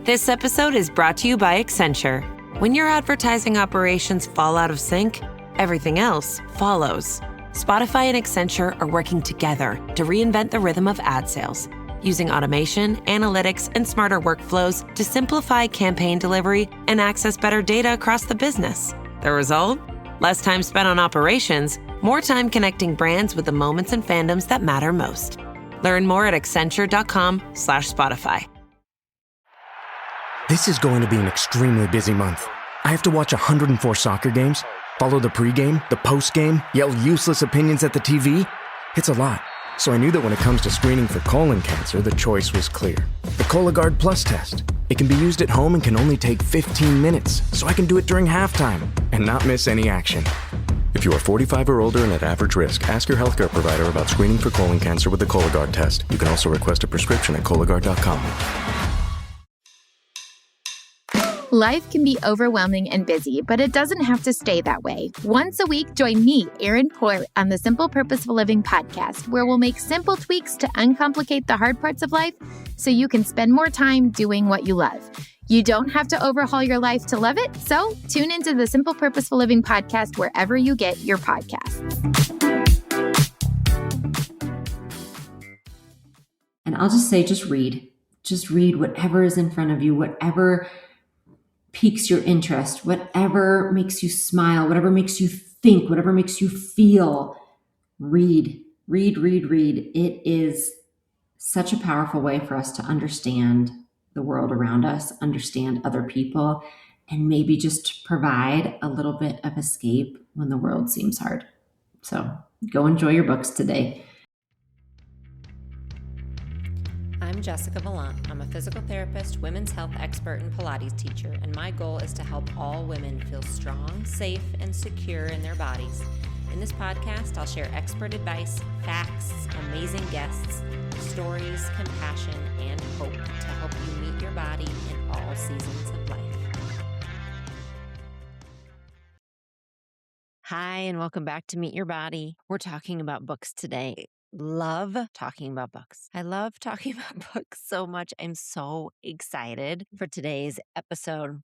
This episode is brought to you by Accenture. When your advertising operations fall out of sync, everything else follows. Spotify and Accenture are working together to reinvent the rhythm of ad sales, using automation, analytics, and smarter workflows to simplify campaign delivery and access better data across the business. The result? Less time spent on operations, more time connecting brands with the moments and fandoms that matter most. Learn more at accenture.com/Spotify. This is going to be an extremely busy month. I have to watch 104 soccer games, follow the pregame, the postgame, yell useless opinions at the TV. It's a lot. So I knew that when it comes to screening for colon cancer, the choice was clear. The Cologuard Plus test. It can be used at home and can only take 15 minutes, so I can do it during halftime and not miss any action. If you are 45 or older and at average risk, ask your healthcare provider about screening for colon cancer with the Cologuard test. You can also request a prescription at Cologuard.com. Life can be overwhelming and busy, but it doesn't have to stay that way. Once a week, join me, Erin Port, on the Simple Purposeful Living podcast, where we'll make simple tweaks to uncomplicate the hard parts of life so you can spend more time doing what you love. You don't have to overhaul your life to love it, so tune into the Simple Purposeful Living podcast wherever you get your podcasts. And I'll just say, just read. Just read whatever is in front of you, whatever piques your interest, whatever makes you smile, whatever makes you think, whatever makes you feel. Read. It is such a powerful way for us to understand the world around us, understand other people, and maybe just provide a little bit of escape when the world seems hard. So go enjoy your books today. I'm Jessica Valant. I'm a physical therapist, women's health expert, and Pilates teacher, and my goal is to help all women feel strong, safe, and secure in their bodies. In this podcast, I'll share expert advice, facts, amazing guests, stories, compassion, and hope to help you meet your body in all seasons of life. Hi, and welcome back to Meet Your Body. We're talking about books today. Love talking about books. I love talking about books so much. I'm so excited for today's episode.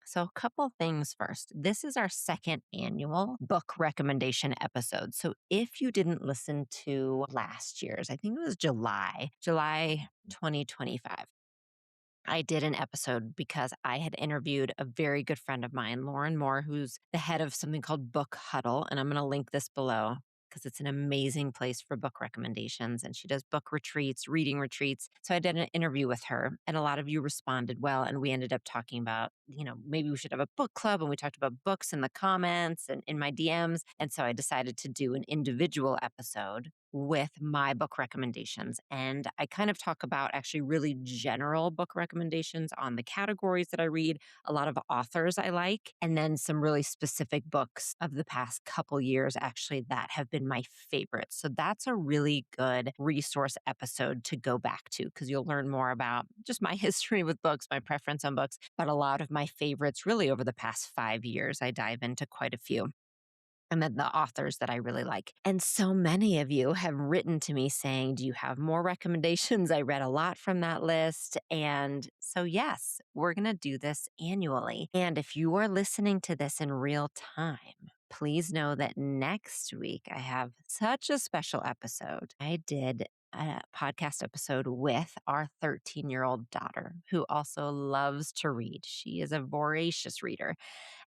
So a couple things first. This is our second annual book recommendation episode. So if you didn't listen to last year's, I think it was July 2025. I did an episode because I had interviewed a very good friend of mine, Lauren Moore, who's the head of something called Book Huddle. And I'm going to link this below, because it's an amazing place for book recommendations. And she does book retreats, reading retreats. So I did an interview with her, and a lot of you responded well. And we ended up talking about, maybe we should have a book club. And we talked about books in the comments and in my DMs. And so I decided to do an individual episode with my book recommendations. And I kind of talk about actually really general book recommendations on the categories that I read, a lot of authors I like, and then some really specific books of the past couple years actually that have been my favorites. So that's a really good resource episode to go back to, because you'll learn more about just my history with books, my preference on books, but a lot of my favorites really over the past 5 years. I dive into quite a few. And then the authors that I really like. And so many of you have written to me saying, do you have more recommendations? I read a lot from that list. And so, yes, we're going to do this annually. And if you are listening to this in real time, please know that next week I have such a special episode. I did a podcast episode with our 13-year-old daughter, who also loves to read. She is a voracious reader,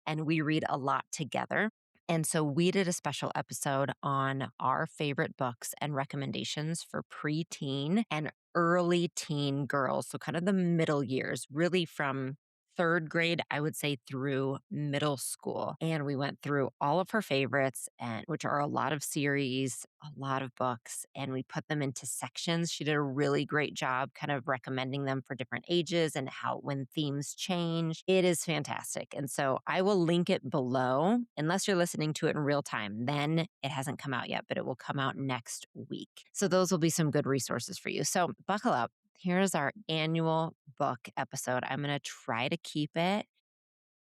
and we read a lot together. And so we did a special episode on our favorite books and recommendations for preteen and early teen girls. So kind of the middle years, really from third grade, I would say, through middle school. And we went through all of her favorites, and which are a lot of series, a lot of books, and we put them into sections. She did a really great job kind of recommending them for different ages and how when themes change. It is fantastic. And so I will link it below, unless you're listening to it in real time. Then it hasn't come out yet, but it will come out next week. So those will be some good resources for you. So buckle up. Here's our annual book episode. I'm going to try to keep it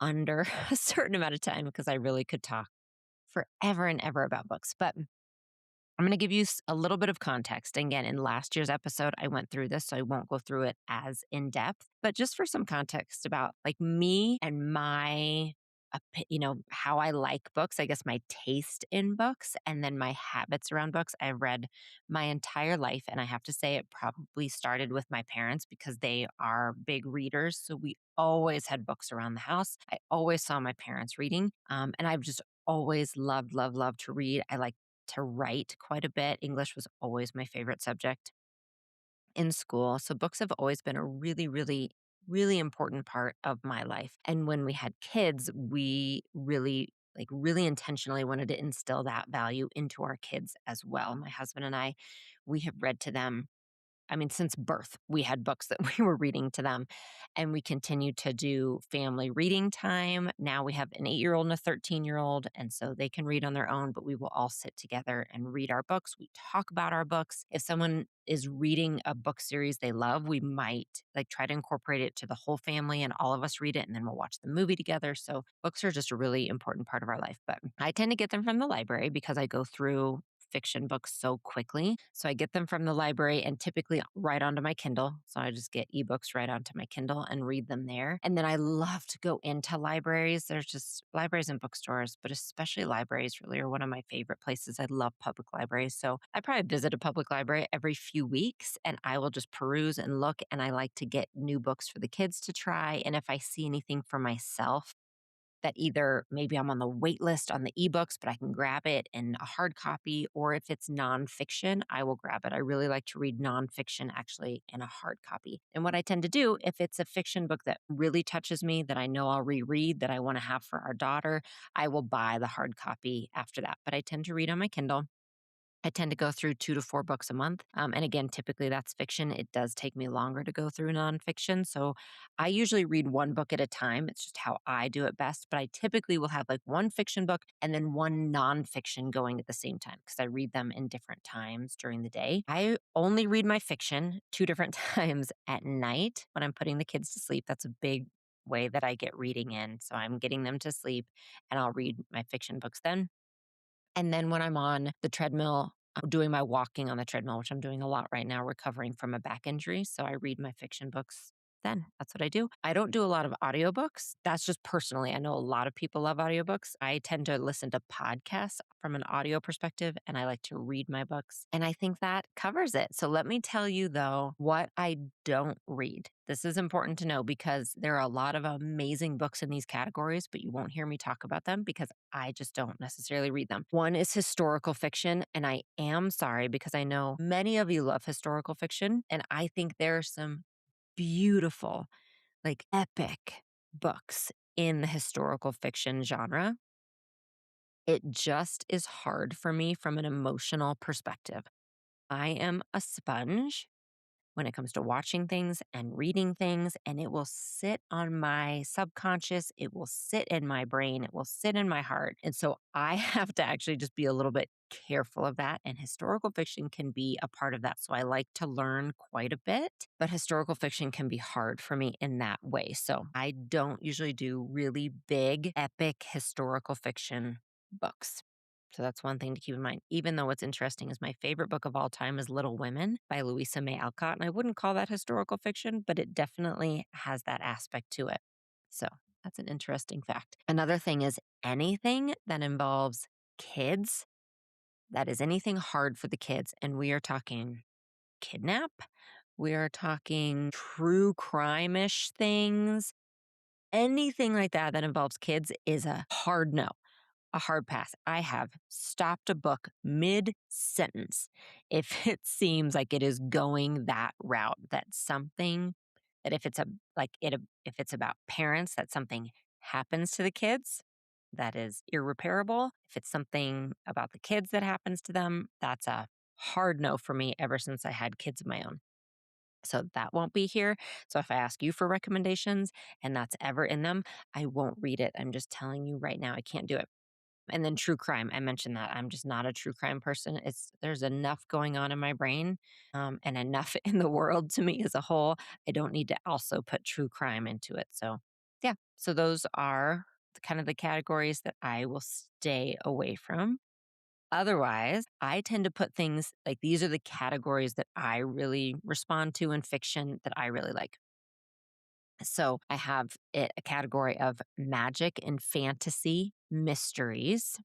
under a certain amount of time, because I really could talk forever and ever about books. But I'm going to give you a little bit of context. Again, in last year's episode, I went through this, so I won't go through it as in depth, but just for some context about like me and my, how I like books, I guess my taste in books and then my habits around books. I've read my entire life. And I have to say it probably started with my parents because they are big readers. So we always had books around the house. I always saw my parents reading. And I've just always loved, loved, loved to read. I like to write quite a bit. English was always my favorite subject in school. So books have always been a really, really, really important part of my life. And when we had kids, we really intentionally wanted to instill that value into our kids as well. My husband and I, we have read to them. I mean, since birth, we had books that we were reading to them, and we continue to do family reading time. Now we have an 8-year-old and a 13-year-old, and so they can read on their own, but we will all sit together and read our books. We talk about our books. If someone is reading a book series they love, we might like try to incorporate it to the whole family and all of us read it, and then we'll watch the movie together. So books are just a really important part of our life, but I tend to get them from the library because I go through fiction books so quickly. So I get them from the library and typically right onto my Kindle. So I just get ebooks right onto my Kindle and read them there. And then I love to go into libraries. There's just libraries and bookstores, but especially libraries really are one of my favorite places. I love public libraries. So I probably visit a public library every few weeks and I will just peruse and look. And I like to get new books for the kids to try. And if I see anything for myself, that either maybe I'm on the wait list on the ebooks, but I can grab it in a hard copy, or if it's nonfiction, I will grab it. I really like to read nonfiction actually in a hard copy. And what I tend to do, if it's a fiction book that really touches me, that I know I'll reread, that I want to have for our daughter, I will buy the hard copy after that. But I tend to read on my Kindle. I tend to go through 2 to 4 books a month. And again, typically that's fiction. It does take me longer to go through nonfiction. So I usually read one book at a time. It's just how I do it best. But I typically will have like one fiction book and then one nonfiction going at the same time because I read them in different times during the day. I only read my fiction 2 different times at night when I'm putting the kids to sleep. That's a big way that I get reading in. So I'm getting them to sleep and I'll read my fiction books then. And then when I'm on the treadmill, I'm doing my walking on the treadmill, which I'm doing a lot right now, recovering from a back injury. So I read my fiction books then. That's what I do. I don't do a lot of audiobooks. That's just personally. I know a lot of people love audiobooks. I tend to listen to podcasts from an audio perspective, and I like to read my books. And I think that covers it. So let me tell you, though, what I don't read. This is important to know because there are a lot of amazing books in these categories, but you won't hear me talk about them because I just don't necessarily read them. One is historical fiction, and I am sorry because I know many of you love historical fiction, and I think there are some beautiful, like epic books in the historical fiction genre. It just is hard for me from an emotional perspective. I am a sponge when it comes to watching things and reading things, and it will sit on my subconscious. It will sit in my brain. It will sit in my heart. And so I have to actually just be a little bit careful of that. And historical fiction can be a part of that. So I like to learn quite a bit, but historical fiction can be hard for me in that way. So I don't usually do really big, epic historical fiction books. So that's one thing to keep in mind. Even though what's interesting is my favorite book of all time is Little Women by Louisa May Alcott. And I wouldn't call that historical fiction, but it definitely has that aspect to it. So that's an interesting fact. Another thing is anything that involves kids, that is anything hard for the kids. And we are talking kidnap, we are talking true crime-ish things. Anything like that that involves kids is a hard no. A hard pass. I have stopped a book mid-sentence if it seems like it is going that route. That's something that if if it's about parents, that something happens to the kids, that is irreparable. If it's something about the kids that happens to them, that's a hard no for me ever since I had kids of my own. So that won't be here. So if I ask you for recommendations and that's ever in them, I won't read it. I'm just telling you right now, I can't do it. And then true crime, I mentioned that. I'm just not a true crime person. There's enough going on in my brain and enough in the world to me as a whole. I don't need to also put true crime into it. So yeah, so those are kind of the categories that I will stay away from. otherwise, I tend to put things like these are the categories that I really respond to in fiction that I really like. So I have a category of magic and fantasy mysteries.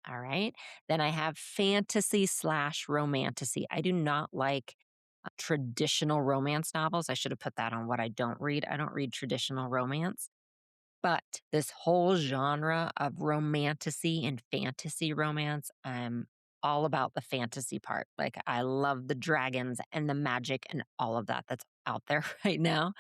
All right. Then I have fantasy slash romantasy. I do not like traditional romance novels. I should have put that on what I don't read. I don't read traditional romance. But this whole genre of romantasy and fantasy romance, I'm all about the fantasy part. Like, I love the dragons and the magic and all of that that's out there right now.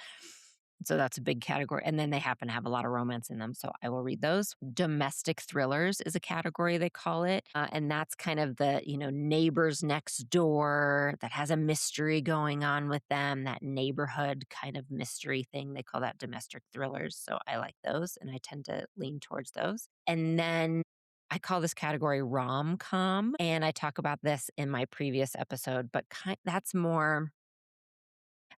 So that's a big category. And then they happen to have a lot of romance in them. So I will read those. Domestic thrillers is a category they call it. And that's kind of the, neighbors next door that has a mystery going on with them, that neighborhood kind of mystery thing. They call that domestic thrillers. So I like those and I tend to lean towards those. And then I call this category rom-com. And I talk about this in my previous episode, but that's more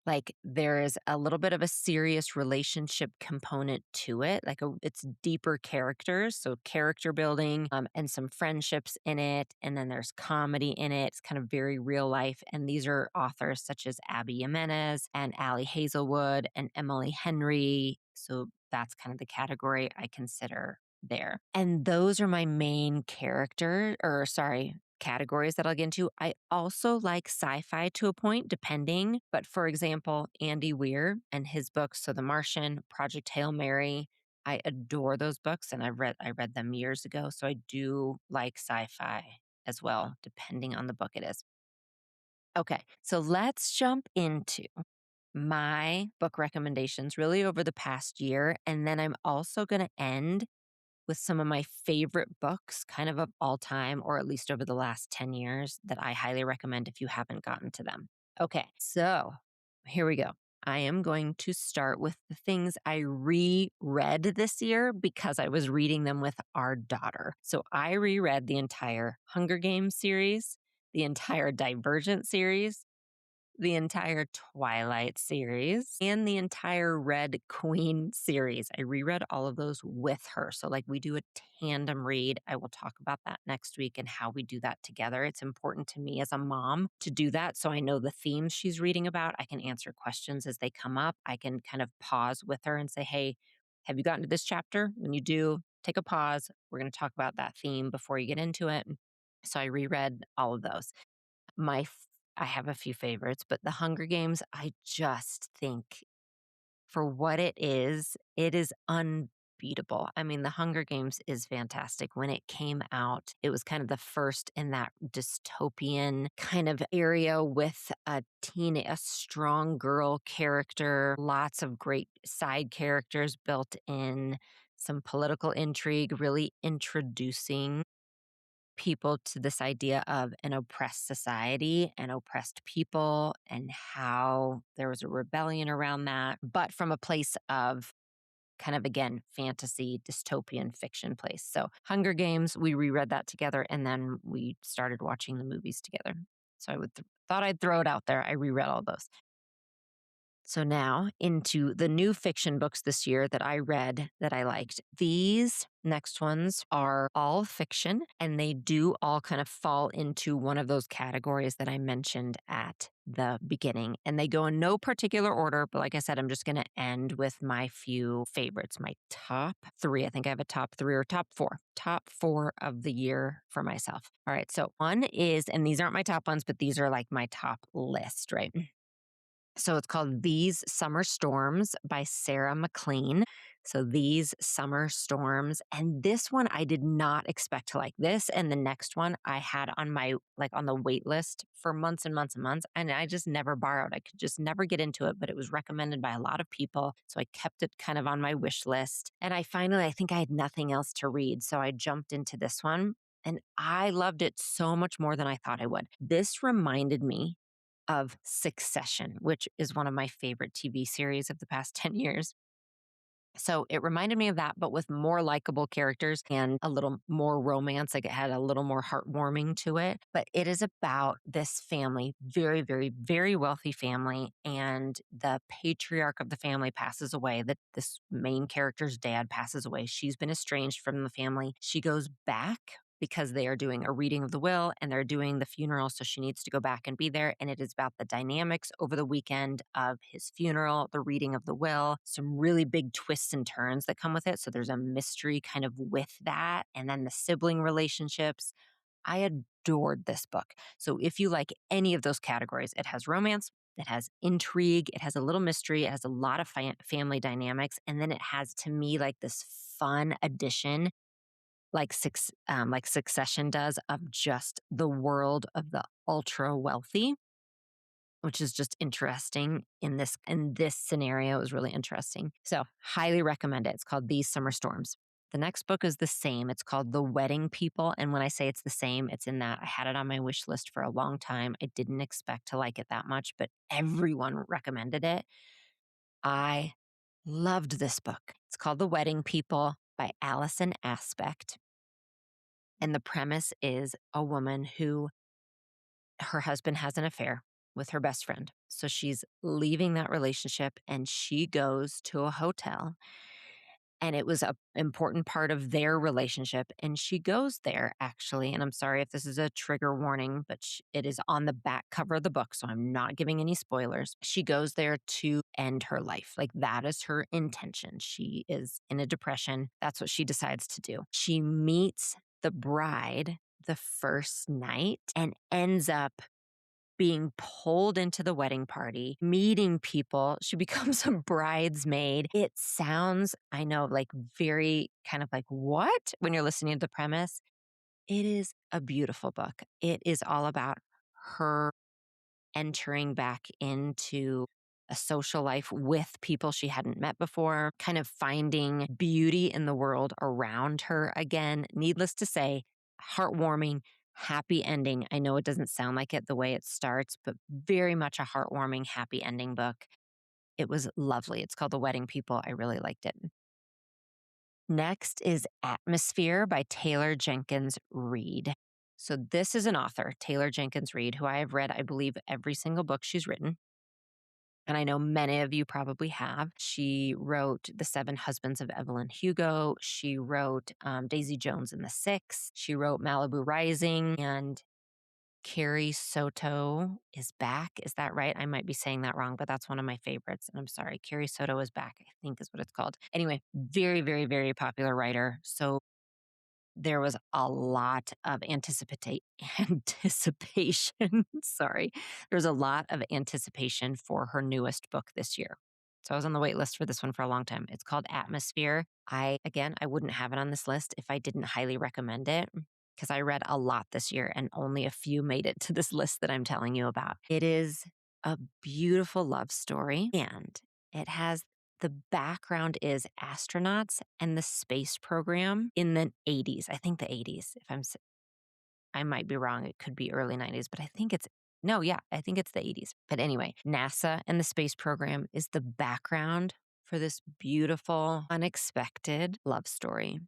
like there is a little bit of a serious relationship component to it. It's deeper characters. So character building and some friendships in it. And then there's comedy in it. It's kind of very real life. And these are authors such as Abby Jimenez and Allie Hazelwood and Emily Henry. So that's kind of the category I consider there. And those are my main categories that I'll get into. I also like sci-fi to a point, depending. But for example, Andy Weir and his books, so The Martian, Project Hail Mary, I adore those books, and I read them years ago. So I do like sci-fi as well, depending on the book it is. Okay, so let's jump into my book recommendations really over the past year. And then I'm also going to end with some of my favorite books kind of all time, or at least over the last 10 years that I highly recommend if you haven't gotten to them. Okay, so here we go. I am going to start with the things I reread this year because I was reading them with our daughter. So I reread the entire Hunger Games series, the entire Divergent series, the entire Twilight series, and the entire Red Queen series. I reread all of those with her. So we do a tandem read. I will talk about that next week and how we do that together. It's important to me as a mom to do that so I know the themes she's reading about. I can answer questions as they come up. I can kind of pause with her and say, hey, have you gotten to this chapter? When you do, take a pause. We're going to talk about that theme before you get into it. So I reread all of those. I have a few favorites, but The Hunger Games, I just think for what it is unbeatable. I mean, The Hunger Games is fantastic. When it came out, it was kind of the first in that dystopian kind of area with a strong girl character, lots of great side characters built in, some political intrigue, really introducing people to this idea of an oppressed society and oppressed people and how there was a rebellion around that, but from a place of kind of, again, fantasy, dystopian fiction place. So Hunger Games, we reread that together and then we started watching the movies together. So I thought I'd throw it out there. I reread all those. So now into the new fiction books this year that I read that I liked. These next ones are all fiction, and they do all kind of fall into one of those categories that I mentioned at the beginning. And they go in no particular order, but like I said, I'm just going to end with my few favorites, my top three. I think I have a top three or top four of the year for myself. All right. So one is, and these aren't my top ones, but these are like my top list, right? So it's called These Summer Storms by Sarah MacLean. So These Summer Storms. And this one I did not expect to like. This and the next one I had on my, on the wait list for months and months and months. And I just never borrowed. I could just never get into it, but it was recommended by a lot of people. So I kept it kind of on my wish list. And I think I had nothing else to read. So I jumped into this one and I loved it so much more than I thought I would. This reminded me of Succession, which is one of my favorite TV series of the past 10 years. So it reminded me of that, but with more likable characters and a little more romance. Like it had a little more heartwarming to it. But it is about this family, very, very, very wealthy family. And the patriarch of the family passes away. This main character's dad passes away. She's been estranged from the family. She goes back because they are doing a reading of the will and they're doing the funeral. So she needs to go back and be there. And it is about the dynamics over the weekend of his funeral, the reading of the will, some really big twists and turns that come with it. So there's a mystery kind of with that. And then the sibling relationships. I adored this book. So if you like any of those categories, it has romance, it has intrigue, it has a little mystery, it has a lot of family dynamics. And then it has, to me, like this fun addition like Succession does, of just the world of the ultra wealthy, which is just interesting in this scenario. It was really interesting. So highly recommend it. It's called These Summer Storms. The next book is the same. It's called The Wedding People. And when I say it's the same, it's in that I had it on my wish list for a long time. I didn't expect to like it that much, but everyone recommended it. I loved this book. It's called The Wedding People by Allison Aspect. And the premise is a woman who her husband has an affair with her best friend. So she's leaving that relationship and she goes to a hotel. And it was an important part of their relationship. And she goes there actually. And I'm sorry if this is a trigger warning, but it is on the back cover of the book. So I'm not giving any spoilers. She goes there to end her life. Like that is her intention. She is in a depression. That's what she decides to do. She meets the bride the first night and ends up being pulled into the wedding party, meeting people. She becomes a bridesmaid. It sounds, I know, like very kind of like what when you're listening to the premise. It is a beautiful book. It is all about her entering back into a social life with people she hadn't met before, kind of finding beauty in the world around her again. Needless to say, heartwarming, happy ending. I know it doesn't sound like it the way it starts, but very much a heartwarming, happy ending book. It was lovely. It's called The Wedding People. I really liked it. Next is Atmosphere by Taylor Jenkins Reid. So this is an author, Taylor Jenkins Reid, who I have read, I believe, every single book she's written. And I know many of you probably have. She wrote The Seven Husbands of Evelyn Hugo. She wrote Daisy Jones and the Six. She wrote Malibu Rising, and Carrie Soto is back. Is that right? I might be saying that wrong, but that's one of my favorites. And I'm sorry. Carrie Soto is back, I think is what it's called. Anyway, very, very, very popular writer. So there was a lot of anticipation. Sorry. There's a lot of anticipation for her newest book this year. So I was on the wait list for this one for a long time. It's called Atmosphere. I wouldn't have it on this list if I didn't highly recommend it, because I read a lot this year and only a few made it to this list that I'm telling you about. It is a beautiful love story, and it has the background is astronauts and the space program in the 80s. I think the 80s. I might be wrong. It could be early 90s, but I think it's the 80s. But anyway, NASA and the space program is the background for this beautiful, unexpected love story.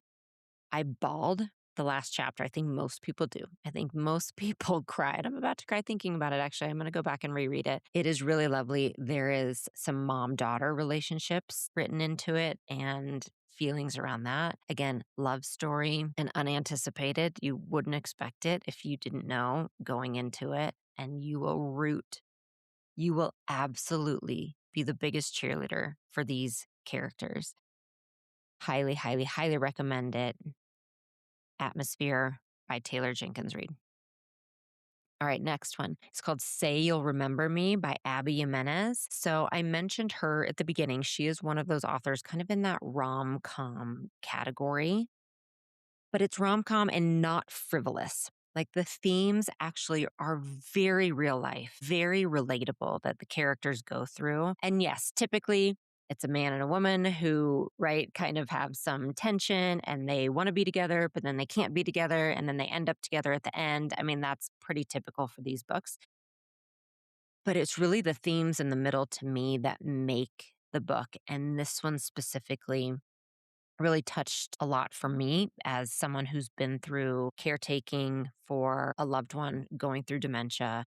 I bawled the last chapter. I think most people do. I think most people cried. I'm about to cry thinking about it, actually. I'm going to go back and reread it. It is really lovely. There is some mom-daughter relationships written into it and feelings around that. Again, love story and unanticipated. You wouldn't expect it if you didn't know going into it, and you will absolutely be the biggest cheerleader for these characters. Highly, highly, highly recommend it. Atmosphere by Taylor Jenkins Reid. All right, next one. It's called Say You'll Remember Me by Abby Jimenez. So I mentioned her at the beginning. She is one of those authors kind of in that rom-com category, but it's rom-com and not frivolous. Like the themes actually are very real life, very relatable that the characters go through. And yes, typically it's a man and a woman who, right, kind of have some tension and they want to be together, but then they can't be together and then they end up together at the end. I mean, that's pretty typical for these books. But it's really the themes in the middle to me that make the book. And this one specifically really touched a lot for me as someone who's been through caretaking for a loved one going through dementia.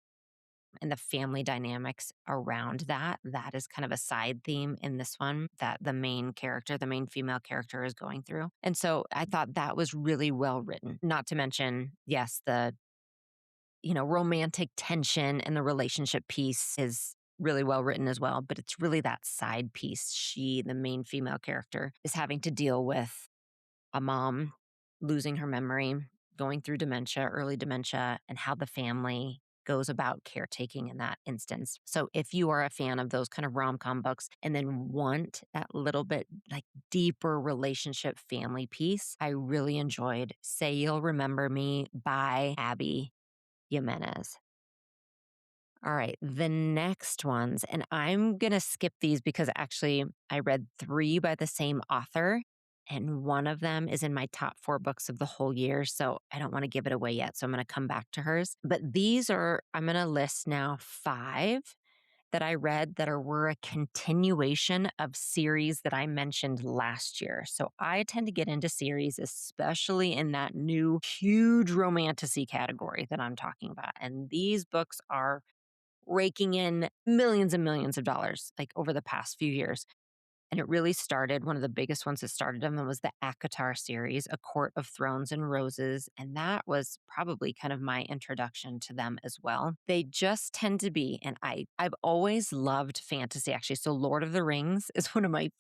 and the family dynamics around that. That is kind of a side theme in this one that the main character, the main female character is going through. And so I thought that was really well written. Not to mention, yes, the romantic tension and the relationship piece is really well written as well, but it's really that side piece. She, the main female character, is having to deal with a mom losing her memory, going through dementia, early dementia, and how the family goes about caretaking in that instance. So if you are a fan of those kind of rom-com books and then want that little bit like deeper relationship family piece, I really enjoyed Say You'll Remember Me by Abby Jimenez. All right, the next ones, and I'm going to skip these because actually I read 3 by the same author, and one of them is in my top 4 books of the whole year. So I don't want to give it away yet. So I'm going to come back to hers. But I'm going to list now 5 that I read that were a continuation of series that I mentioned last year. So I tend to get into series, especially in that new huge romantasy category that I'm talking about. And these books are raking in millions and millions of dollars like over the past few years. And it really started, one of the biggest ones that started them was the ACOTAR series, A Court of Thrones and Roses. And that was probably kind of my introduction to them as well. They just tend to be, and I've always loved fantasy actually. So Lord of the Rings is one of my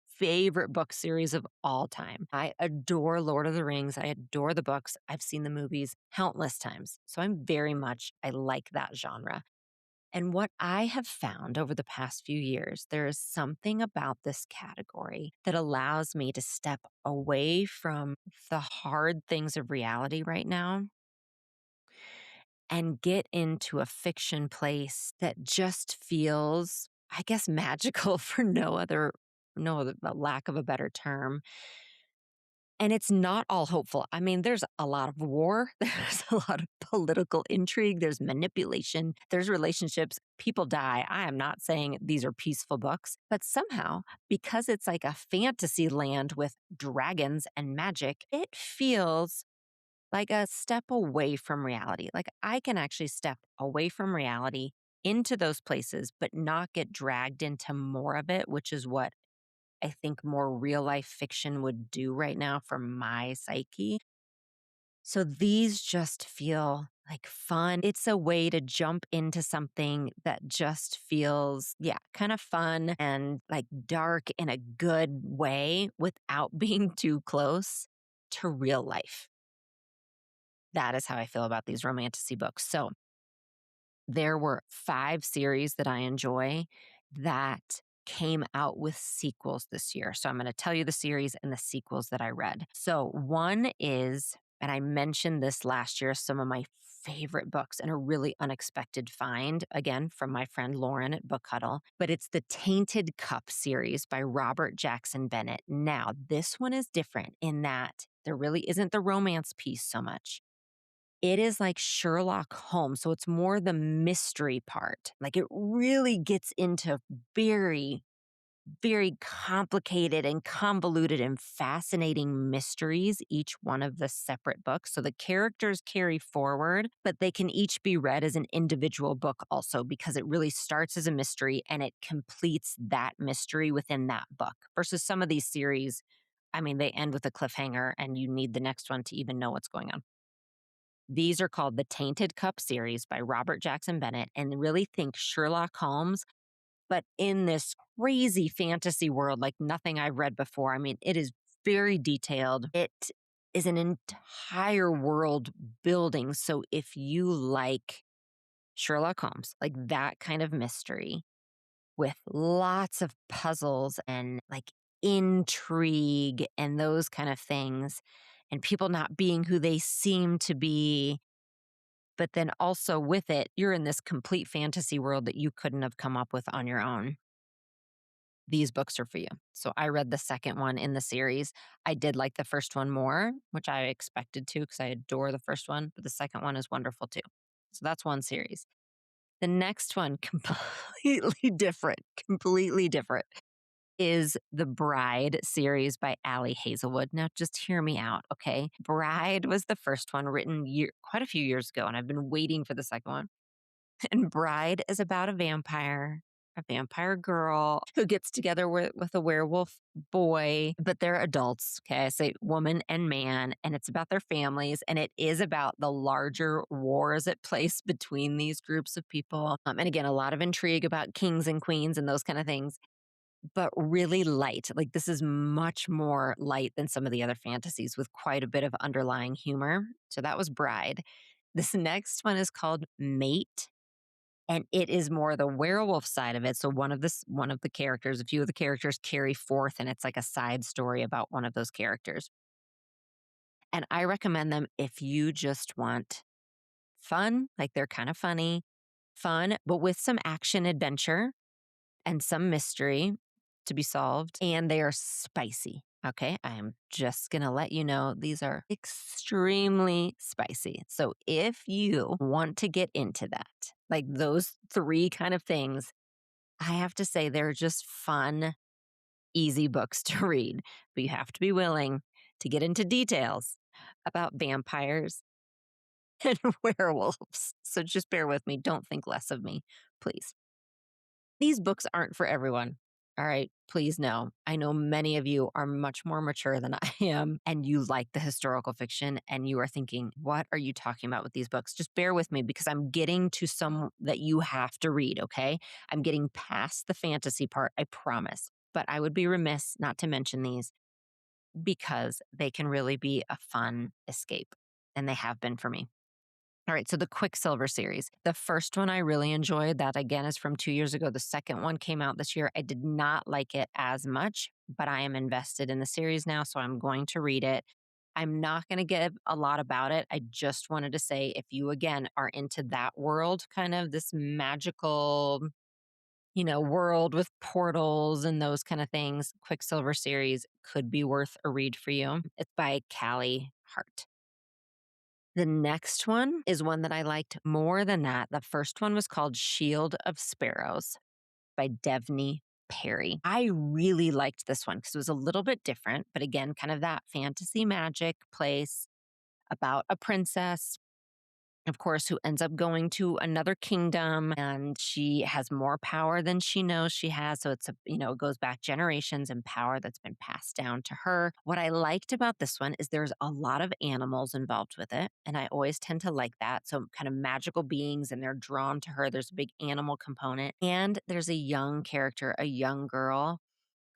favorite book series of all time. I adore Lord of the Rings. I adore the books. I've seen the movies countless times. So I like that genre. And what I have found over the past few years, there is something about this category that allows me to step away from the hard things of reality right now and get into a fiction place that just feels, I guess, magical for no other lack of a better term. And it's not all hopeful. I mean, there's a lot of war, there's a lot of political intrigue, there's manipulation, there's relationships, people die. I am not saying these are peaceful books, but somehow, because it's like a fantasy land with dragons and magic, it feels like a step away from reality. Like I can actually step away from reality into those places, but not get dragged into more of it, which is what I think more real life fiction would do right now for my psyche. So these just feel like fun. It's a way to jump into something that just feels, kind of fun and like dark in a good way without being too close to real life. That is how I feel about these romantasy books. So there were 5 series that I enjoy that came out with sequels this year. So I'm going to tell you the series and the sequels that I read. So one is, and I mentioned this last year, some of my favorite books and a really unexpected find, again, from my friend Lauren at Book Huddle, but it's the Tainted Cup series by Robert Jackson Bennett. Now, this one is different in that there really isn't the romance piece so much. It is like Sherlock Holmes. So it's more the mystery part. Like it really gets into very, very complicated and convoluted and fascinating mysteries, each one of the separate books. So the characters carry forward, but they can each be read as an individual book also because it really starts as a mystery and it completes that mystery within that book. Versus some of these series, I mean, they end with a cliffhanger and you need the next one to even know what's going on. These are called the Tainted Cup series by Robert Jackson Bennett, and really think Sherlock Holmes, but in this crazy fantasy world like nothing I've read before. I mean, it is very detailed. It is an entire world building. So if you like Sherlock Holmes, like that kind of mystery with lots of puzzles and like intrigue and those kind of things, and people not being who they seem to be. But then also with it, you're in this complete fantasy world that you couldn't have come up with on your own. These books are for you. So I read the second one in the series. I did like the first one more, which I expected to because I adore the first one, but the second one is wonderful too. So that's one series. The next one, completely different, is the Bride series by Ali Hazelwood. Now, just hear me out, okay? Bride was the first one written quite a few years ago, and I've been waiting for the second one. And Bride is about a vampire girl who gets together with a werewolf boy, but they're adults. Okay. I say woman and man, and it's about their families. And it is about the larger wars at place between these groups of people. And again, a lot of intrigue about kings and queens and those kind of things, but really light. Like this is much more light than some of the other fantasies with quite a bit of underlying humor. So that was Bride. This next one is called Mate. And it is more the werewolf side of it. So one of the characters, a few of the characters carry forth, and it's like a side story about one of those characters. And I recommend them if you just want fun, like they're kind of funny, fun, but with some action adventure and some mystery to be solved. And they are spicy. Okay. I'm just going to let you know these are extremely spicy. So if you want to get into that, like those three kind of things, I have to say they're just fun, easy books to read, but you have to be willing to get into details about vampires and werewolves. So just bear with me. Don't think less of me, please. These books aren't for everyone. All right. Please know. I know many of you are much more mature than I am, and you like the historical fiction, and you are thinking, what are you talking about with these books? Just bear with me because I'm getting to some that you have to read. Okay. I'm getting past the fantasy part. I promise. But I would be remiss not to mention these because they can really be a fun escape, and they have been for me. All right, so the Quicksilver series. The first one I really enjoyed. That again is from 2 years ago. The second one came out this year. I did not like it as much, but I am invested in the series now, so I'm going to read it. I'm not going to give a lot about it. I just wanted to say if you again are into that world, kind of this magical, world with portals and those kind of things, Quicksilver series could be worth a read for you. It's by Callie Hart. The next one is one that I liked more than that. The first one was called Shield of Sparrows by Devney Perry. I really liked this one because it was a little bit different, but again, kind of that fantasy magic place about a princess, of course, who ends up going to another kingdom, and she has more power than she knows she has. So it goes back generations and power that's been passed down to her. What I liked about this one is there's a lot of animals involved with it. And I always tend to like that. So kind of magical beings, and they're drawn to her. There's a big animal component. And there's a young character, a young girl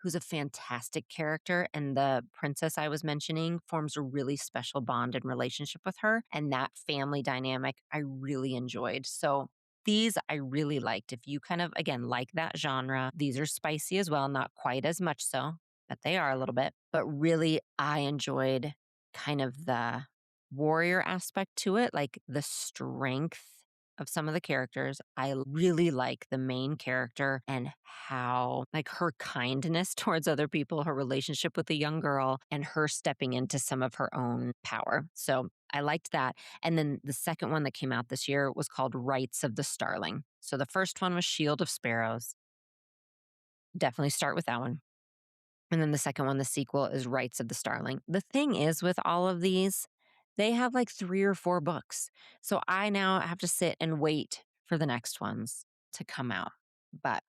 who's a fantastic character. And the princess I was mentioning forms a really special bond and relationship with her. And that family dynamic I really enjoyed. So these I really liked. If you kind of, again, like that genre, these are spicy as well, not quite as much so, but they are a little bit. But really, I enjoyed kind of the warrior aspect to it, like the strength of some of the characters. I really like the main character and how, like, her kindness towards other people, her relationship with the young girl, and her stepping into some of her own power. So I liked that. And then the second one that came out this year was called Rights of the Starling. So the first one was Shield of Sparrows. Definitely start with that one. And then the second one, the sequel, is Rights of the Starling. The thing is with all of these, they have like 3 or 4 books. So I now have to sit and wait for the next ones to come out. But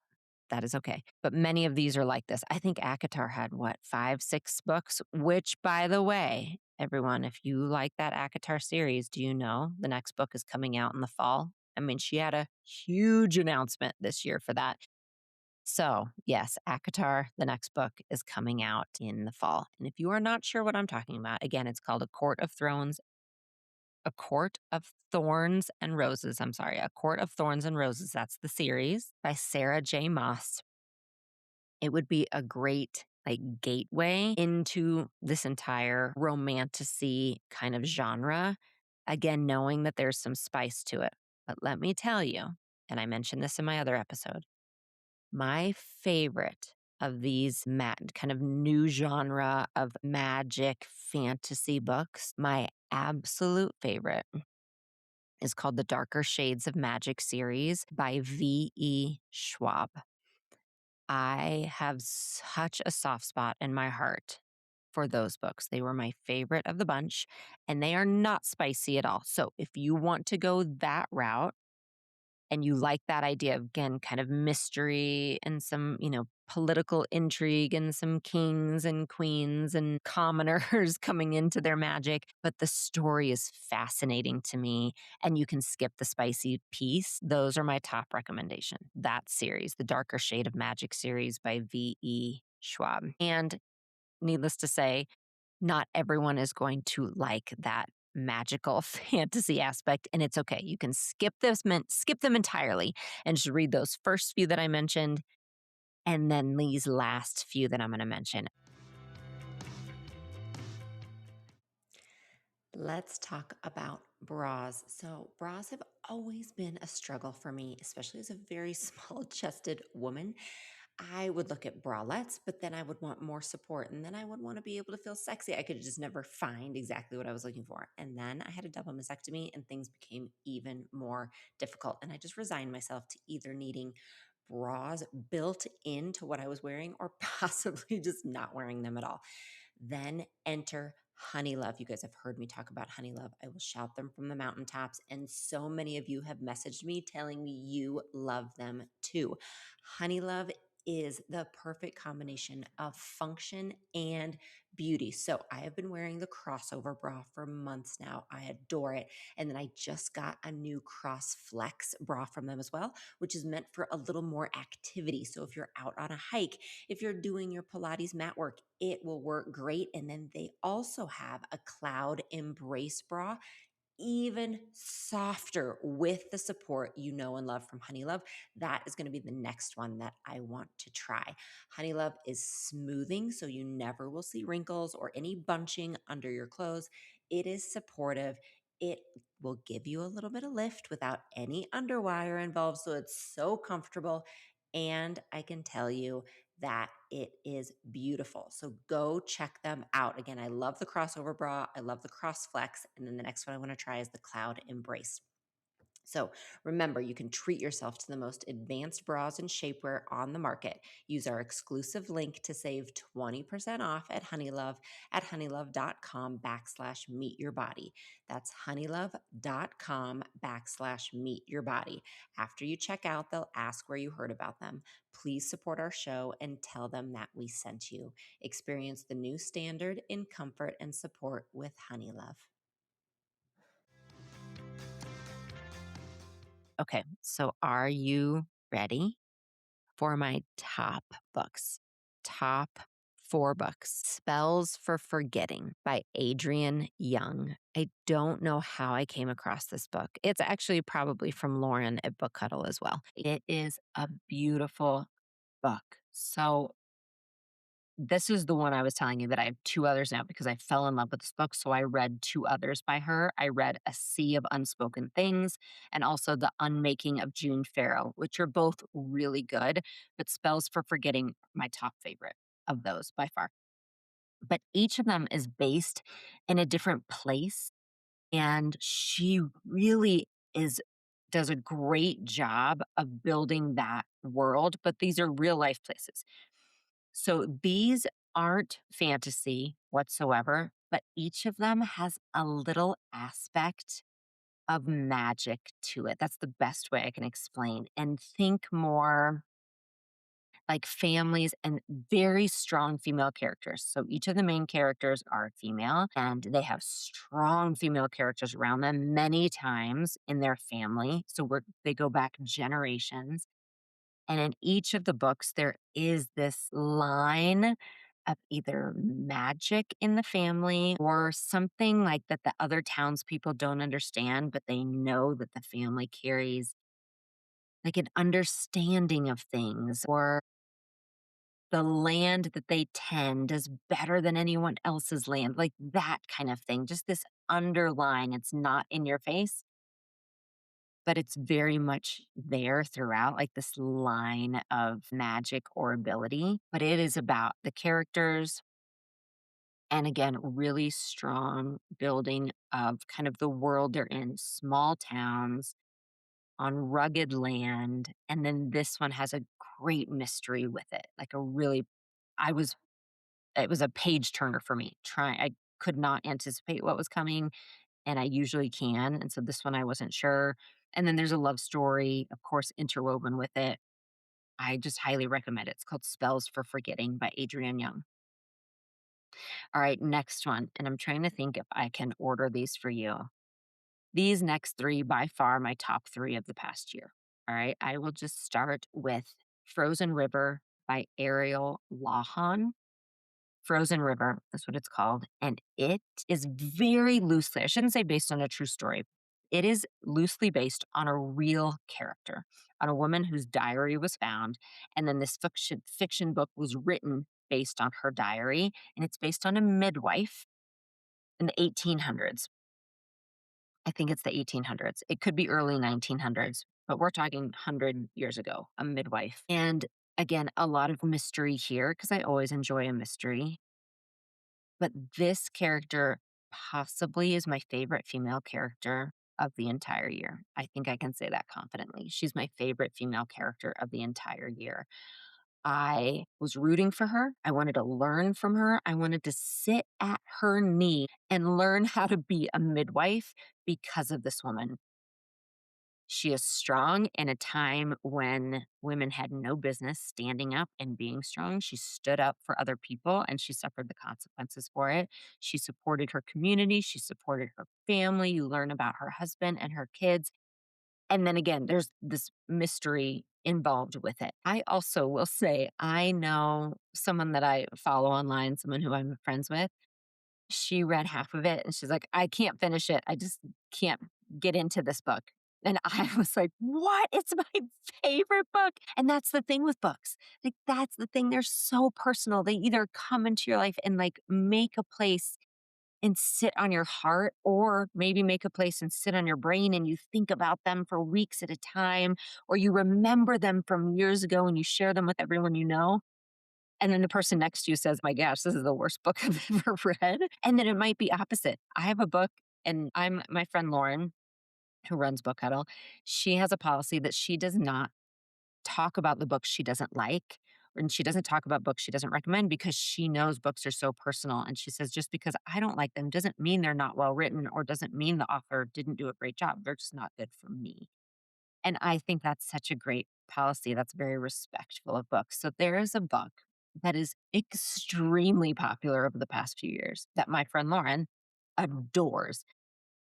that is okay. But many of these are like this. I think ACOTAR had 5, 6 books, which, by the way, everyone, if you like that ACOTAR series, do you know the next book is coming out in the fall? I mean, she had a huge announcement this year for that. So, yes, ACOTAR, the next book, is coming out in the fall. And if you are not sure what I'm talking about, again, it's called A Court of Thorns and Roses. I'm sorry, A Court of Thorns and Roses. That's the series by Sarah J. Maas. It would be a great gateway into this entire romantasy kind of genre. Again, knowing that there's some spice to it. But let me tell you, and I mentioned this in my other episode, my favorite of these kind of new genre of magic fantasy books, my absolute favorite is called The Darker Shades of Magic series by V.E. Schwab. I have such a soft spot in my heart for those books. They were my favorite of the bunch, and they are not spicy at all. So if you want to go that route and you like that idea of, again, kind of mystery and some, political intrigue and some kings and queens and commoners coming into their magic, but the story is fascinating to me and you can skip the spicy piece, those are my top recommendation. That series, the Darker Shade of Magic series by V.E. Schwab. And needless to say, not everyone is going to like that magical fantasy aspect, and it's okay. You can skip them entirely and just read those first few that I mentioned and then these last few that I'm going to mention. Let's talk about bras. So, bras have always been a struggle for me, especially as a very small chested woman. I would look at bralettes, but then I would want more support. And then I would want to be able to feel sexy. I could just never find exactly what I was looking for. And then I had a double mastectomy and things became even more difficult. And I just resigned myself to either needing bras built into what I was wearing or possibly just not wearing them at all. Then enter Honey Love. You guys have heard me talk about Honey Love. I will shout them from the mountaintops. And so many of you have messaged me telling me you love them too. Honey Love is the perfect combination of function and beauty. So I have been wearing the crossover bra for months now. I adore it. And then I just got a new cross flex bra from them as well, which is meant for a little more activity. So if you're out on a hike, if you're doing your Pilates mat work, it will work great. And then they also have a cloud embrace bra, even softer with the support you know and love from Honey Love. That is going to be the next one that I want to try. Honey Love is smoothing, so you never will see wrinkles or any bunching under your clothes. It is supportive. It will give you a little bit of lift without any underwire involved, so it's so comfortable. And I can tell you that it is beautiful. So go check them out. Again, I love the crossover bra. I love the cross flex. And then the next one I want to try is the cloud embrace. So remember, you can treat yourself to the most advanced bras and shapewear on the market. Use our exclusive link to save 20% off at Honeylove at honeylove.com/meetyourbody. That's honeylove.com/meetyourbody. After you check out, they'll ask where you heard about them. Please support our show and tell them that we sent you. Experience the new standard in comfort and support with Honeylove. Okay, so are you ready for my top books? Top 4 books. Spells for Forgetting by Adrienne Young. I don't know how I came across this book. It's actually probably from Lauren at Book Cuddle as well. It is a beautiful book. So this is the one I was telling you that I have 2 others now because I fell in love with this book. So I read 2 others by her. I read A Sea of Unspoken Things and also The Unmaking of June Farrow, which are both really good. But Spells for Forgetting, my top favorite of those by far. But each of them is based in a different place. And she really does a great job of building that world. But these are real life places. So these aren't fantasy whatsoever, but each of them has a little aspect of magic to it. That's the best way I can explain. And think more like families and very strong female characters. So each of the main characters are female and they have strong female characters around them many times in their family. So they go back generations. And in each of the books, there is this line of either magic in the family or something like that the other townspeople don't understand, but they know that the family carries like an understanding of things, or the land that they tend is better than anyone else's land, like that kind of thing. Just this underline, it's not in your face, but it's very much there throughout, like this line of magic or ability. But it is about the characters and, again, really strong building of kind of the world they're in, small towns on rugged land. And then this one has a great mystery with it, like a really, I was, it was a page turner for me. I could not anticipate what was coming, and I usually can. And so this one I wasn't sure. And then there's a love story, of course, interwoven with it. I just highly recommend it. It's called Spells for Forgetting by Adrienne Young. All right, next one. And I'm trying to think if I can order these for you. These next three, by far, my top three of the past year. All right, I will just start with Frozen River by Ariel Lawhon. Frozen River, that's what it's called. And it is very loosely, I shouldn't say based on a true story. It is loosely based on a real character, on a woman whose diary was found. And then this fiction book was written based on her diary. And it's based on a midwife in the 1800s. I think it's the 1800s. It could be early 1900s, but we're talking 100 years ago, a midwife. And again, a lot of mystery here because I always enjoy a mystery. But this character possibly is my favorite female character of the entire year. I think I can say that confidently. She's my favorite female character of the entire year. I was rooting for her. I wanted to learn from her. I wanted to sit at her knee and learn how to be a midwife because of this woman. She is strong in a time when women had no business standing up and being strong. She stood up for other people and she suffered the consequences for it. She supported her community. She supported her family. You learn about her husband and her kids. And then again, there's this mystery involved with it. I also will say, I know someone that I follow online, someone who I'm friends with. She read half of it and she's like, I can't finish it. I just can't get into this book. And I was like, what? It's my favorite book. And that's the thing with books. Like, that's the thing. They're so personal. They either come into your life and like make a place and sit on your heart, or maybe make a place and sit on your brain and you think about them for weeks at a time, or you remember them from years ago and you share them with everyone you know. And then the person next to you says, my gosh, this is the worst book I've ever read. And then it might be opposite. I have a book and my friend Lauren, who runs Book Huddle, she has a policy that she does not talk about the books she doesn't like. And she doesn't talk about books she doesn't recommend because she knows books are so personal. And she says, just because I don't like them doesn't mean they're not well written or doesn't mean the author didn't do a great job. They're just not good for me. And I think that's such a great policy. That's very respectful of books. So there is a book that is extremely popular over the past few years that my friend Lauren adores.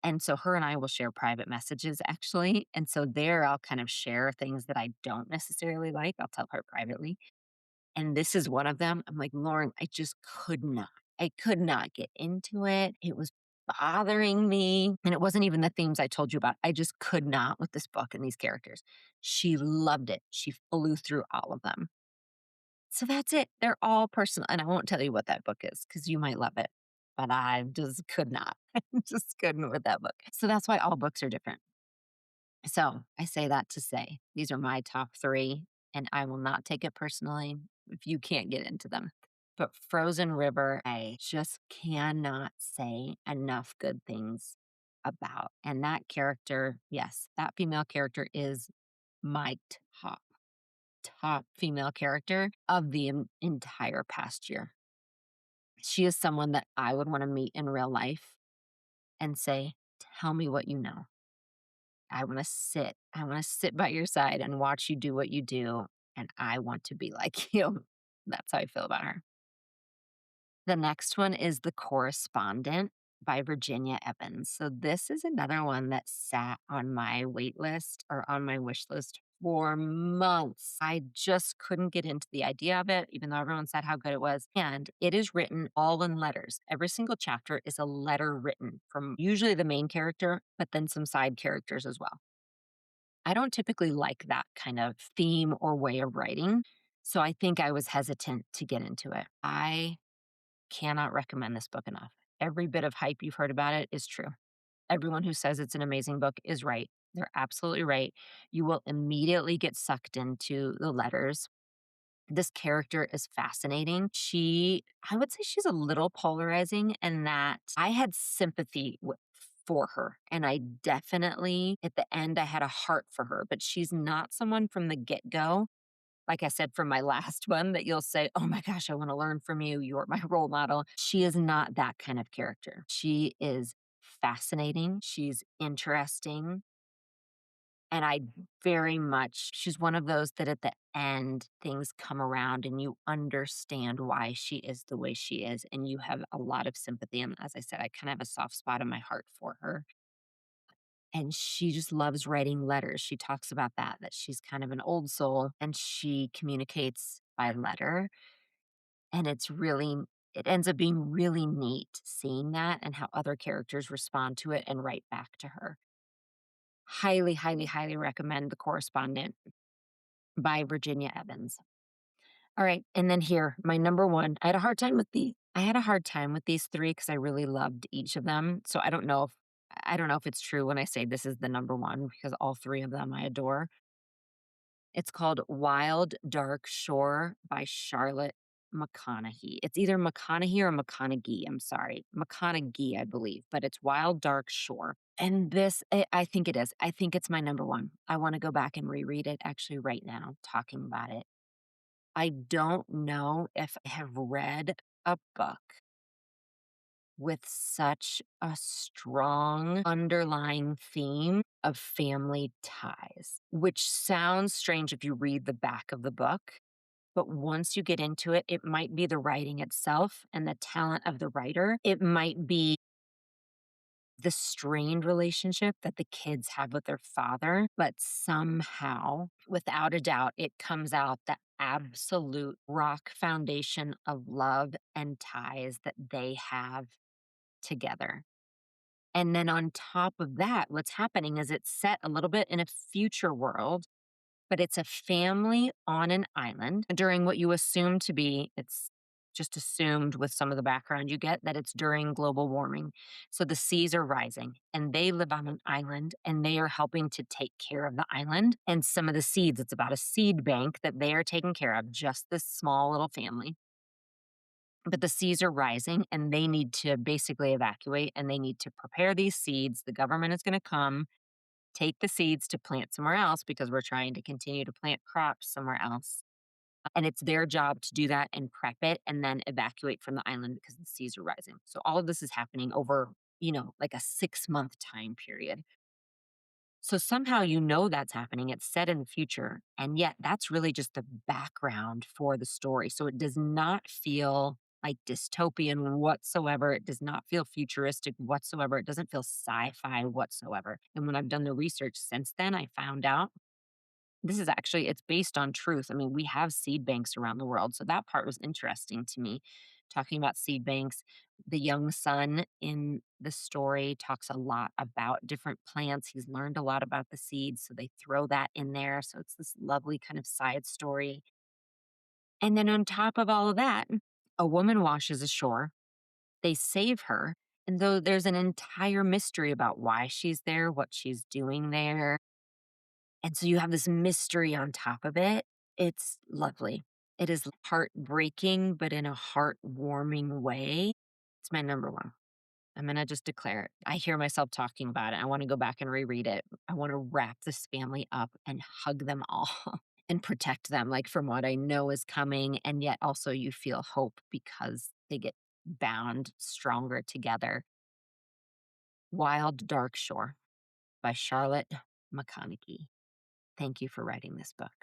And so her and I will share private messages actually. And so there I'll kind of share things that I don't necessarily like. I'll tell her privately. And this is one of them. I'm like, Lauren, I just could not. I could not get into it. It was bothering me. And it wasn't even the themes I told you about. I just could not with this book and these characters. She loved it. She flew through all of them. So that's it. They're all personal. And I won't tell you what that book is because you might love it. But I just could not. I just couldn't with that book. So that's why all books are different. So I say that to say these are my top three, and I will not take it personally if you can't get into them. But Frozen River, I just cannot say enough good things about. And that character, yes, that female character is my top female character of the entire past year. She is someone that I would want to meet in real life and say, tell me what you know. I want to sit. I want to sit by your side and watch you do what you do. And I want to be like you. That's how I feel about her. The next one is The Correspondent by Virginia Evans. So this is another one that sat on my wait list or on my wish list for months. I just couldn't get into the idea of it, even though everyone said how good it was. And it is written all in letters. Every single chapter is a letter written from usually the main character, but then some side characters as well. I don't typically like that kind of theme or way of writing. So I think I was hesitant to get into it. I cannot recommend this book enough. Every bit of hype you've heard about it is true. Everyone who says it's an amazing book is right. They're absolutely right. You will immediately get sucked into the letters. This character is fascinating. I would say she's a little polarizing in that I had sympathy for her. And I definitely, at the end, I had a heart for her, but she's not someone from the get-go. Like I said, from my last one that you'll say, oh my gosh, I want to learn from you. You're my role model. She is not that kind of character. She is fascinating. She's interesting. And she's one of those that at the end, things come around and you understand why she is the way she is. And you have a lot of sympathy. And as I said, I kind of have a soft spot in my heart for her. And she just loves writing letters. She talks about that she's kind of an old soul and she communicates by letter. And it ends up being really neat seeing that and how other characters respond to it and write back to her. Highly, highly, highly recommend The Correspondent by Virginia Evans. All right, and then here, my number one. I had a hard time with these three because I really loved each of them. So I don't know if it's true when I say this is the number one because all three of them I adore. It's called Wild Dark Shore by Charlotte McConaughey. It's either McConaughey or McConaughey. I'm sorry. McConaughey, I believe, but it's Wild Dark Shore. And I think it is. I think it's my number one. I want to go back and reread it actually right now, talking about it. I don't know if I have read a book with such a strong underlying theme of family ties, which sounds strange if you read the back of the book. But once you get into it, it might be the writing itself and the talent of the writer. It might be the strained relationship that the kids have with their father, but somehow, without a doubt, it comes out the absolute rock foundation of love and ties that they have together. And then on top of that, what's happening is it's set a little bit in a future world, but it's a family on an island during what you assume to be, it's just assumed with some of the background you get that it's during global warming. So the seas are rising and they live on an island and they are helping to take care of the island and some of the seeds. It's about a seed bank that they are taking care of, just this small little family. But the seas are rising and they need to basically evacuate and they need to prepare these seeds. The government is going to come take the seeds to plant somewhere else because we're trying to continue to plant crops somewhere else. And it's their job to do that and prep it and then evacuate from the island because the seas are rising. So all of this is happening over, like a 6-month time period. So somehow that's happening. It's set in the future. And yet that's really just the background for the story. So it does not feel like dystopian whatsoever. It does not feel futuristic whatsoever. It doesn't feel sci-fi whatsoever. And when I've done the research since then, I found out it's based on truth. I mean, we have seed banks around the world. So that part was interesting to me. Talking about seed banks, the young son in the story talks a lot about different plants. He's learned a lot about the seeds. So they throw that in there. So it's this lovely kind of side story. And then on top of all of that, a woman washes ashore. They save her. And though there's an entire mystery about why she's there, what she's doing there. And so you have this mystery on top of it. It's lovely. It is heartbreaking, but in a heartwarming way. It's my number one. I'm going to just declare it. I hear myself talking about it. I want to go back and reread it. I want to wrap this family up and hug them all and protect them, like from what I know is coming. And yet also you feel hope because they get bound stronger together. Wild Dark Shore by Charlotte McConaughey. Thank you for writing this book.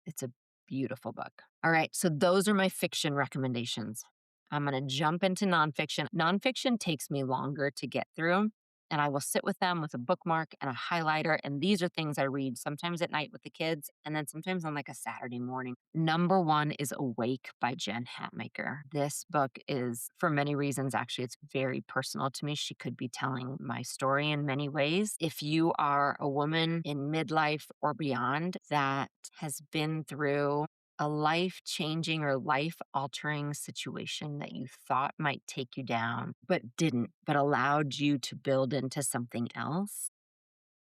It's a beautiful book. All right, so those are my fiction recommendations. I'm going to jump into nonfiction. Nonfiction takes me longer to get through, and I will sit with them with a bookmark and a highlighter. And these are things I read sometimes at night with the kids, and then sometimes on like a Saturday morning. Number one is Awake by Jen Hatmaker. This book is, for many reasons, actually, it's very personal to me. She could be telling my story in many ways. If you are a woman in midlife or beyond that has been through a life-changing or life-altering situation that you thought might take you down, but didn't, but allowed you to build into something else.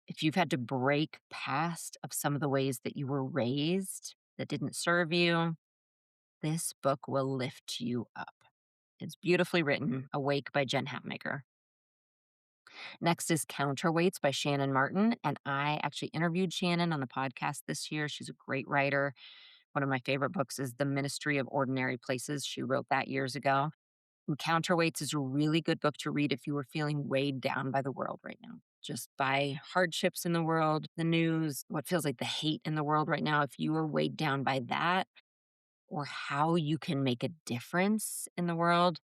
If you've had to break past of some of the ways that you were raised that didn't serve you, this book will lift you up. It's beautifully written, Awake by Jen Hatmaker. Next is Counterweights by Shannon Martin, and I actually interviewed Shannon on the podcast this year. She's a great writer. One of my favorite books is The Ministry of Ordinary Places. She wrote that years ago. And Counterweights is a really good book to read if you are feeling weighed down by the world right now. just by hardships in the world, the news, what feels like the hate in the world right now, if you are weighed down by that or how you can make a difference in the world,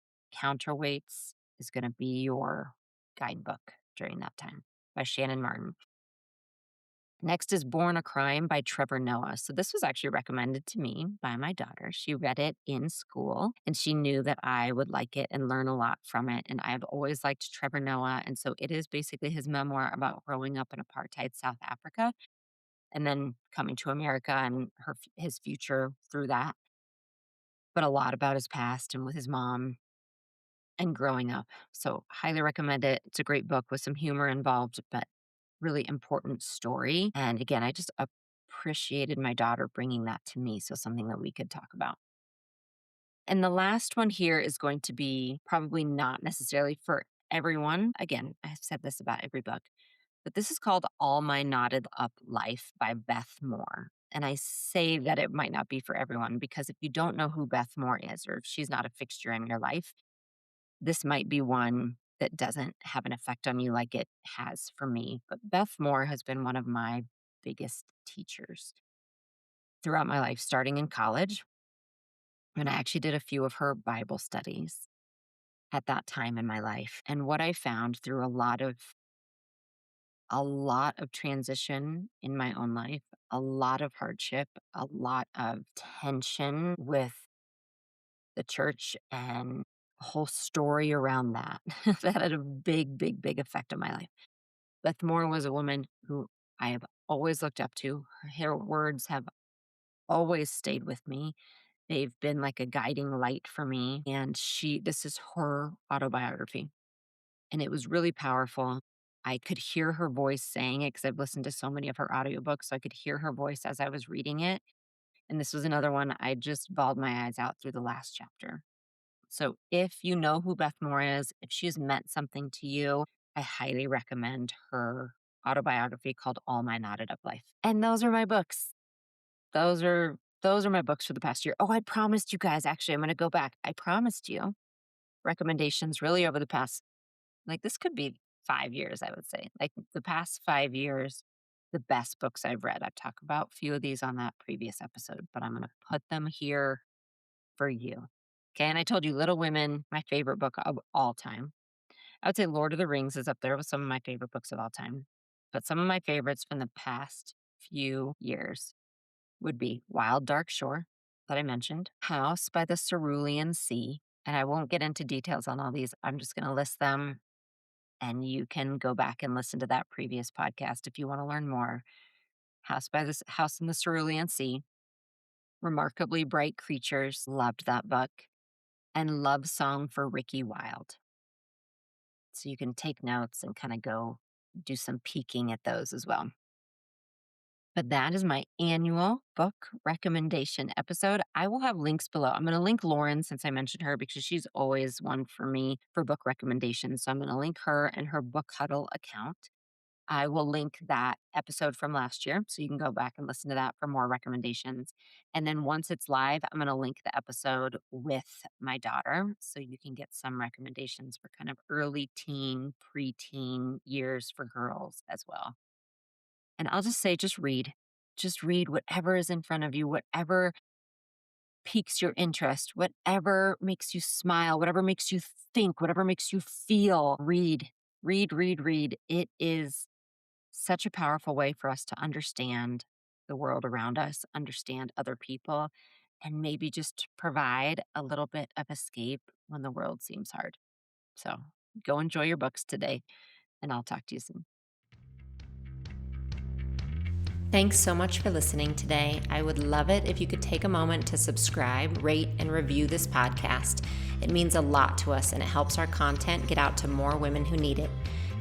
Counterweights is going to be your guidebook during that time by Shannon Martin. Next is Born a Crime by Trevor Noah. So this was actually recommended to me by my daughter. She read it in school and she knew that I would like it and learn a lot from it. And I've always liked Trevor Noah. And so it is basically his memoir about growing up in apartheid South Africa and then coming to America and his future through that. But a lot about his past and with his mom and growing up. So highly recommend it. It's a great book with some humor involved, but really important story. And again, I just appreciated my daughter bringing that to me. So something that we could talk about. And the last one here is going to be probably not necessarily for everyone. Again, I've said this about every book, but this is called All My Knotted Up Life by Beth Moore. And I say that it might not be for everyone because if you don't know who Beth Moore is or if she's not a fixture in your life, this might be one that doesn't have an effect on you like it has for me. But Beth Moore has been one of my biggest teachers throughout my life, starting in college. And I actually did a few of her Bible studies at that time in my life. And what I found through a lot of transition in my own life, a lot of hardship, a lot of tension with the church and a whole story around that that had a big, big, big effect on my life. Beth Moore was a woman who I have always looked up to. Her words have always stayed with me. They've been like a guiding light for me. And this is her autobiography. And it was really powerful. I could hear her voice saying it because I've listened to so many of her audiobooks. So I could hear her voice as I was reading it. And this was another one I just bawled my eyes out through the last chapter. So if you know who Beth Moore is, if she has meant something to you, I highly recommend her autobiography called All My Knotted Up Life. And those are my books. Those are my books for the past year. Oh, I promised you guys, actually, I'm going to go back. I promised you recommendations really over the past, like this could be 5 years, I would say. Like the past 5 years, the best books I've read. I've talked about a few of these on that previous episode, but I'm going to put them here for you. Okay, and I told you Little Women, my favorite book of all time. I would say Lord of the Rings is up there with some of my favorite books of all time. But some of my favorites from the past few years would be Wild Dark Shore, that I mentioned, House by the Cerulean Sea. And I won't get into details on all these. I'm just going to list them. And you can go back and listen to that previous podcast if you want to learn more. House in the Cerulean Sea. Remarkably Bright Creatures. Loved that book. And Love Song for Ricky Wilde. So you can take notes and kind of go do some peeking at those as well. But that is my annual book recommendation episode. I will have links below. I'm going to link Lauren since I mentioned her because she's always one for me for book recommendations. So I'm going to link her and her Book Huddle account. I will link that episode from last year so you can go back and listen to that for more recommendations. And then once it's live, I'm going to link the episode with my daughter so you can get some recommendations for kind of early teen, preteen years for girls as well. And I'll just say, just read whatever is in front of you, whatever piques your interest, whatever makes you smile, whatever makes you think, whatever makes you feel. Read. It is such a powerful way for us to understand the world around us, understand other people, and maybe just provide a little bit of escape when the world seems hard. So go enjoy your books today, and I'll talk to you soon. Thanks so much for listening today. I would love it if you could take a moment to subscribe, rate, and review this podcast. It means a lot to us and it helps our content get out to more women who need it.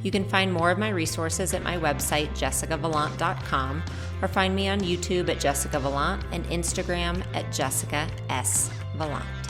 You can find more of my resources at my website, jessicavalant.com, or find me on YouTube at Jessica Valant and Instagram at Jessica S. Valant.